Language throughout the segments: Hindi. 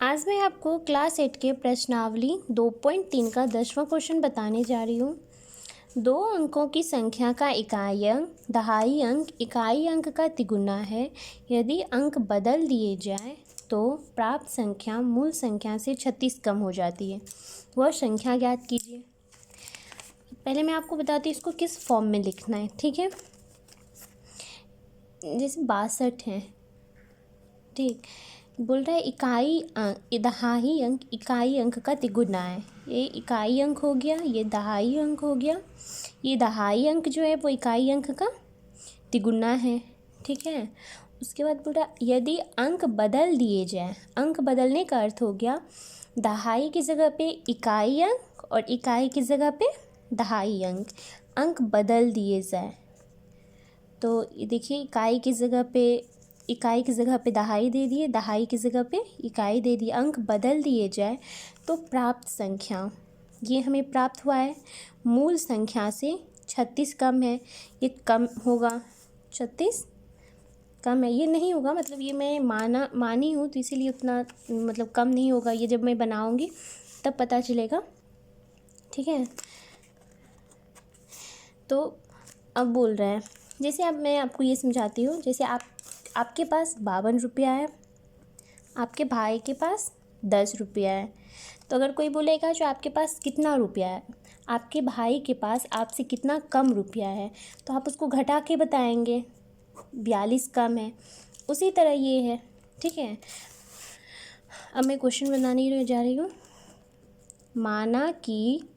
आज मैं आपको क्लास 8 के प्रश्नावली 2.3 का 10वां क्वेश्चन बताने जा रही हूँ। 2 अंकों की संख्या का इकाई अंक दहाई अंक इकाई अंक का तिगुना है। यदि अंक बदल दिए जाए तो प्राप्त संख्या मूल संख्या से 36 कम हो जाती है। वह संख्या ज्ञात कीजिए। पहले मैं आपको बताती हूँ इसको किस फॉर्म में लिखना है, ठीक है। जैसे 62 है, ठीक, बोल रहा है दहाई अंक इकाई अंक का तिगुना है। ये इकाई अंक हो गया, ये दहाई अंक हो गया। ये दहाई अंक जो है वो इकाई अंक का तिगुना है, ठीक है। उसके बाद बोल रहा यदि अंक बदल दिए जाए, अंक बदलने का अर्थ हो गया दहाई की जगह पे इकाई अंक और इकाई की जगह पे दहाई अंक, अंक बदल दिए जाए तो ये देखिए इकाई की जगह पे दहाई दे दिए, दहाई की जगह पे इकाई दे दिए, अंक बदल दिए जाए तो प्राप्त संख्या ये हमें प्राप्त हुआ है मूल संख्या से 36 कम है। ये कम होगा, 36 कम है, ये नहीं होगा, मतलब ये मैं मानी हूँ तो इसीलिए उतना मतलब कम नहीं होगा। ये जब मैं बनाऊँगी तब पता चलेगा, ठीक है। तो अब बोल रहा है, जैसे अब मैं आपको ये समझाती हूँ। जैसे आपके पास 52 रुपया है, आपके भाई के पास 10 रुपया है। तो अगर कोई बोलेगा जो आपके पास कितना रुपया है, आपके भाई के पास आपसे कितना कम रुपया है, तो आप उसको घटा के बताएंगे 42 कम है। उसी तरह ये है, ठीक है। अब मैं क्वेश्चन बनाने जा रही हूँ। माना कि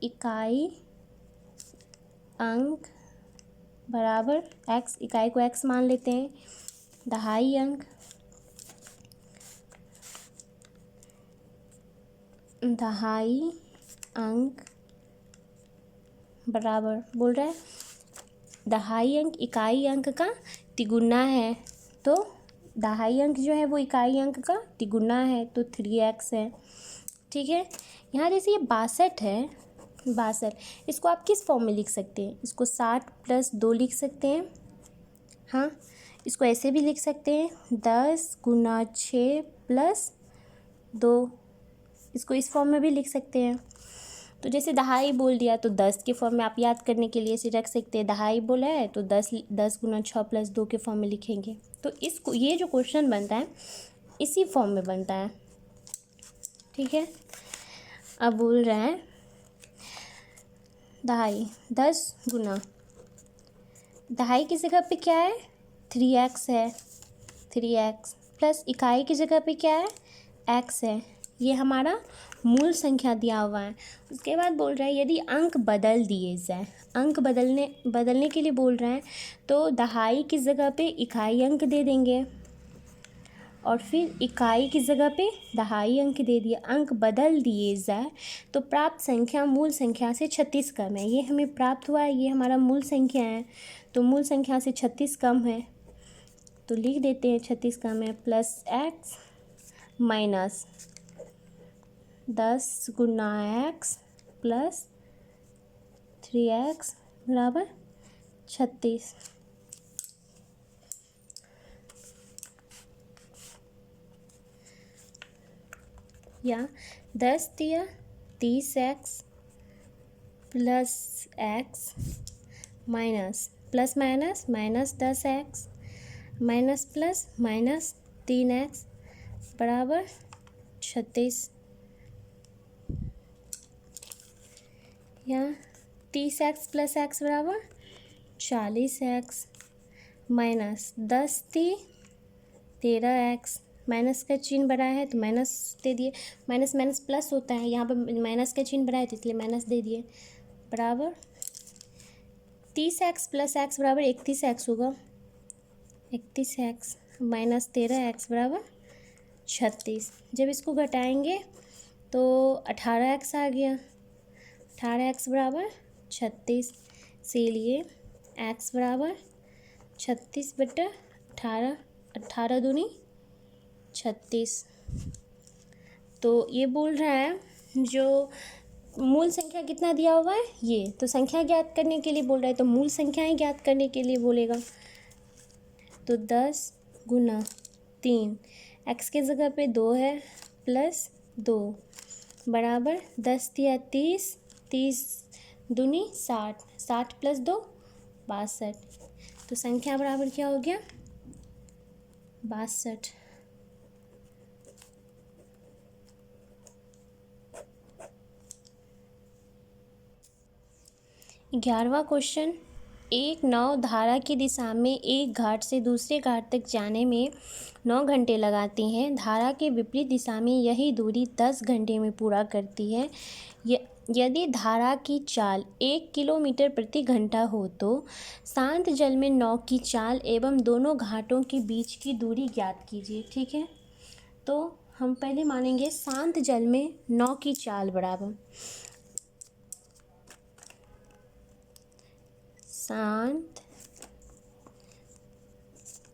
इकाई अंक बराबर x, इकाई को x मान लेते हैं, दहाई अंक बराबर बोल रहा है दहाई अंक इकाई अंक का तिगुना है। तो दहाई अंक जो है वो इकाई अंक का तिगुना है, तो 3x है, ठीक है। यहाँ जैसे ये 62 है, 62 इसको आप किस फॉर्म में लिख सकते हैं? इसको 60 + 2 लिख सकते हैं, हाँ। इसको ऐसे भी लिख सकते हैं 10 × 6 + 2, इसको इस फॉर्म में भी लिख सकते हैं। तो जैसे दहाई बोल दिया तो 10 के फॉर्म में आप याद करने के लिए इसे रख सकते हैं। दहाई बोला है तो 10 × 6 + 2 के फॉर्म में लिखेंगे। तो इसको ये जो क्वेश्चन बनता है इसी फॉर्म में बनता है, ठीक है। अब बोल रहे हैं दहाई 10 गुना दहाई की जगह पे क्या है 3x है, 3x प्लस इकाई की जगह पे क्या है x है। ये हमारा मूल संख्या दिया हुआ है। उसके बाद बोल रहा है यदि अंक बदल दिए जाए, अंक बदलने के लिए बोल रहे हैं तो दहाई की जगह पे इकाई अंक दे देंगे और फिर इकाई की जगह पे दहाई अंक दे दिए। अंक बदल दिए जाए तो प्राप्त संख्या मूल संख्या से 36 कम है। ये हमें प्राप्त हुआ है, ये हमारा मूल संख्या है, तो मूल संख्या से 36 कम है, तो लिख देते हैं 36 कम है प्लस x माइनस 10 गुना x प्लस 3x बराबर 36। या 10 दिया 30x plus x minus plus minus minus 10x minus plus minus 3x बराबर 36। या 30x प्लस x बराबर 40x माइनस 10 13x, माइनस का चिन्ह बड़ा है तो माइनस दे दिए, माइनस माइनस प्लस होता है, यहाँ पर माइनस का चिन्ह बड़ा है तो इसलिए माइनस दे दिए, बराबर 30x प्लस x बराबर 31x होगा, 31x माइनस 13x बराबर 36। जब इसको घटाएंगे तो 18x आ गया, 18x बराबर 36, इसीलिए x बराबर 36/18, 18 दूनी 36। तो ये बोल रहा है जो मूल संख्या कितना दिया हुआ है ये, तो संख्या ज्ञात करने के लिए बोल रहा है तो मूल संख्याएं ज्ञात करने के लिए बोलेगा। तो 10 गुना 3, x के जगह पे 2 है प्लस 2 बराबर 10 तिया 30, 30 दूनी 60, 60 प्लस 2 62। तो संख्या बराबर क्या हो गया 62। 11वां क्वेश्चन, एक नाव धारा की दिशा में एक घाट से दूसरे घाट तक जाने में 9 घंटे लगाती हैं। धारा के विपरीत दिशा में यही दूरी 10 घंटे में पूरा करती है। यदि धारा की चाल 1 किलोमीटर प्रति घंटा हो तो शांत जल में नाव की चाल एवं दोनों घाटों के बीच की दूरी ज्ञात कीजिए। ठीक है, तो हम पहले मानेंगे शांत जल में नाव की चाल बराबर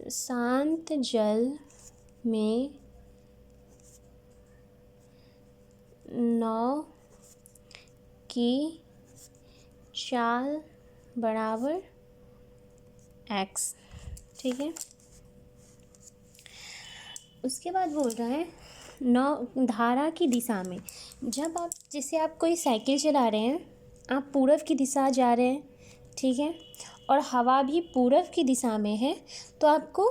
शांत जल में नाव की चाल बराबर x। ठीक है, उसके बाद बोल रहा है नाव धारा की दिशा में, जब आप जैसे आप कोई साइकिल चला रहे हैं, आप पूरब की दिशा जा रहे हैं, ठीक है, और हवा भी पूरब की दिशा में है, तो आपको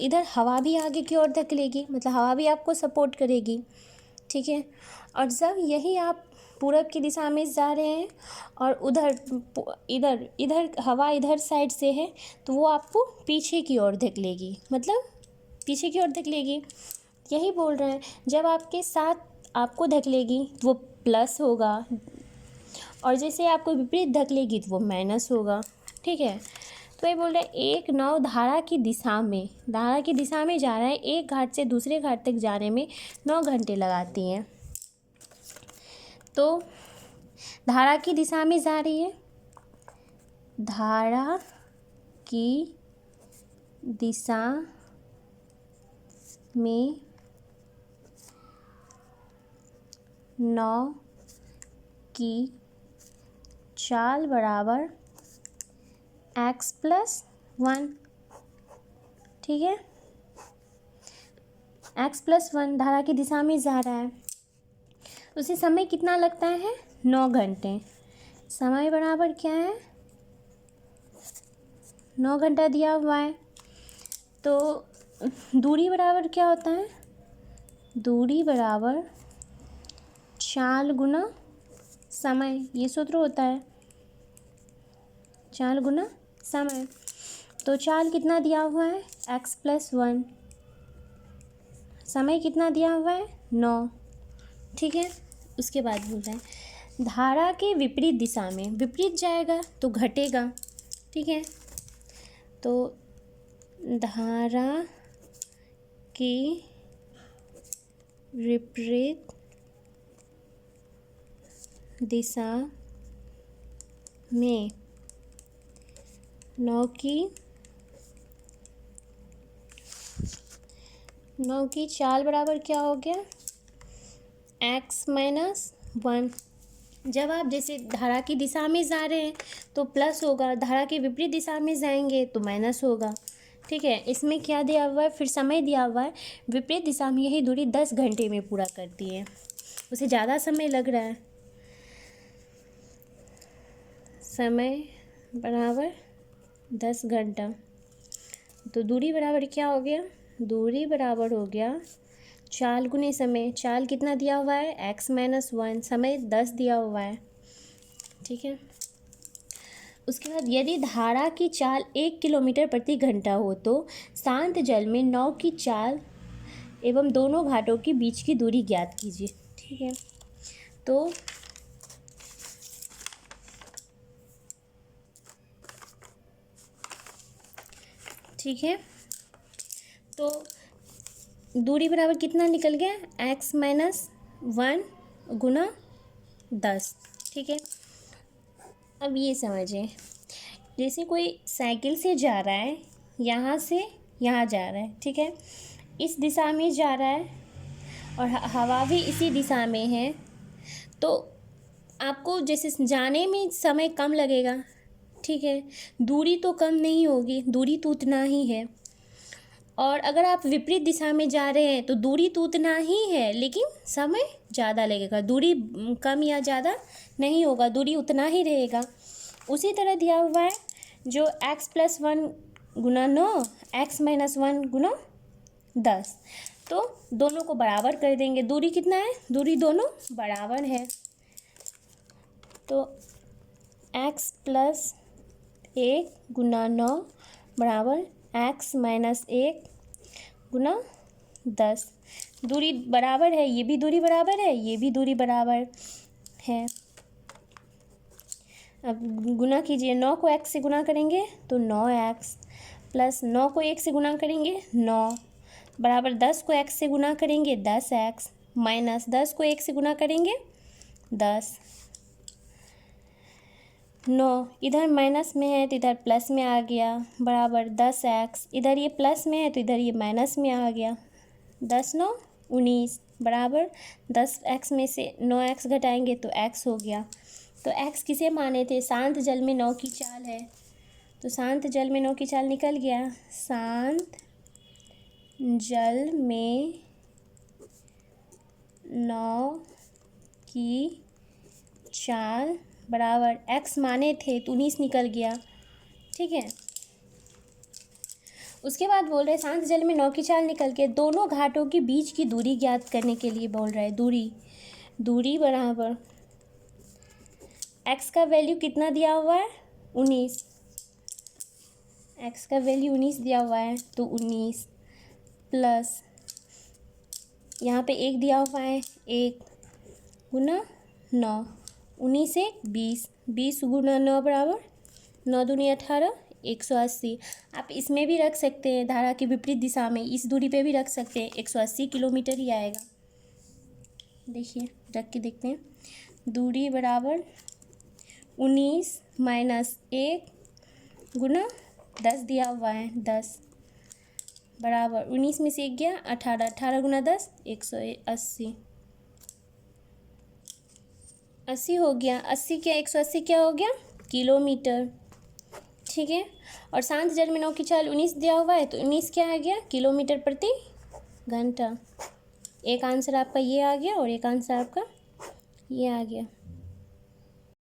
इधर हवा भी आगे की ओर धकेलेगी, मतलब हवा भी आपको सपोर्ट करेगी। ठीक है, और जब यही आप पूरब की दिशा में जा रहे हैं और इधर इधर हवा इधर साइड से है, तो वो आपको पीछे की ओर धकेलेगी, मतलब पीछे की ओर धकेलेगी। यही बोल रहे हैं, जब आपके साथ आपको धकेलेगी तो वो प्लस होगा, और जैसे आपको विपरीत धकेलेगी तो वो माइनस होगा। ठीक है, तो ये बोल रहे हैं एक नाव धारा की दिशा में जा रहा है, एक घाट से दूसरे घाट तक जाने में 9 घंटे लगाती हैं। तो धारा की दिशा में जा रही है, धारा की दिशा में नाव की चाल बराबर x+1। ठीक है, x+1 धारा की दिशा में जा रहा है, उसे समय कितना लगता है 9 घंटे। समय बराबर क्या है 9 घंटा दिया हुआ है। तो दूरी बराबर क्या होता है, दूरी बराबर चाल गुना समय, ये सूत्र होता है चाल गुना समय। तो चाल कितना दिया हुआ है x+1, समय कितना दिया हुआ है 9। ठीक है, उसके बाद बोल रहे हैं धारा के विपरीत दिशा में, विपरीत जाएगा तो घटेगा। ठीक है, तो धारा की विपरीत दिशा में नाव की चाल बराबर क्या हो गया x-1। जब आप जैसे धारा की दिशा में जा रहे हैं तो प्लस होगा, धारा के विपरीत दिशा में जाएंगे तो माइनस होगा। ठीक है, इसमें क्या दिया हुआ है, फिर समय दिया हुआ है, विपरीत दिशा में यही दूरी 10 घंटे में पूरा करती है, उसे ज़्यादा समय लग रहा है। समय बराबर 10 घंटा, तो दूरी बराबर क्या हो गया, दूरी बराबर हो गया चाल गुने समय। चाल कितना दिया हुआ है x-1, समय 10 दिया हुआ है। ठीक है, उसके बाद यदि धारा की चाल 1 किलोमीटर प्रति घंटा हो तो शांत जल में नाव की चाल एवं दोनों घाटों के बीच की दूरी ज्ञात कीजिए। ठीक है, तो ठीक है, तो दूरी बराबर कितना निकल गया x-1 गुना 10। ठीक है, अब ये समझें, जैसे कोई साइकिल से जा रहा है, यहाँ से यहाँ जा रहा है, ठीक है, इस दिशा में जा रहा है और हवा भी इसी दिशा में है, तो आपको जैसे जाने में समय कम लगेगा। ठीक है, दूरी तो कम नहीं होगी, दूरी तो उतना ही है, और अगर आप विपरीत दिशा में जा रहे हैं तो दूरी तो उतना ही है, लेकिन समय ज़्यादा लगेगा। दूरी कम या ज़्यादा नहीं होगा, दूरी उतना ही रहेगा। उसी तरह दिया हुआ है जो x+1 गुना 9, x-1 गुना 10, तो दोनों को बराबर कर देंगे। दूरी कितना है? दूरी दोनों बराबर है, तो x+1 गुना 9 बराबर x-1 गुना 10। दूरी बराबर है, ये भी दूरी बराबर है, ये भी दूरी बराबर है। अब गुना कीजिए, 9 को x से गुना करेंगे तो 9x, प्लस 9 को 1 से गुना करेंगे 9, बराबर 10 को x से गुना करेंगे 10x, माइनस 10 को 1 से गुना करेंगे 10। 9 इधर माइनस में है तो इधर प्लस में आ गया, बराबर 10x, इधर ये प्लस में है तो इधर ये माइनस में आ गया। 10 9 19, बराबर 10x में से 9x घटाएंगे तो x हो गया। तो x किसे माने थे? शांत जल में 9 की चाल है, तो शांत जल में 9 की चाल निकल गया। शांत जल में 9 की चाल बराबर x माने थे तो 19 निकल गया, ठीक है। उसके बाद बोल रहे शांत जल में 9 की चाल निकल के दोनों घाटों के बीच की दूरी ज्ञात करने के लिए बोल रहा है। दूरी बराबर x का वैल्यू कितना दिया हुआ है? 19, x का वैल्यू 19 दिया हुआ है, तो 19 प्लस यहाँ पे 1 दिया हुआ है, 1 गुना 9, 19 1 20, 20 गुना 9 बराबर 9 दूनी 18, 180। आप इसमें भी रख सकते हैं, धारा की विपरीत दिशा में इस दूरी पे भी रख सकते हैं, 180 किलोमीटर ही आएगा। देखिए रख के देखते हैं। दूरी बराबर 19 माइनस 1 गुना 10 दिया हुआ है 10, बराबर 19 में से 1 गया 18, 18 गुना 10 180, 80 हो गया। 80 क्या 180 क्या हो गया? किलोमीटर, ठीक है। और शांत जल में 9 की चाल 19 दिया हुआ है, तो 19 क्या आ गया? किलोमीटर प्रति घंटा। एक आंसर आपका ये आ गया और एक आंसर आपका ये आ गया।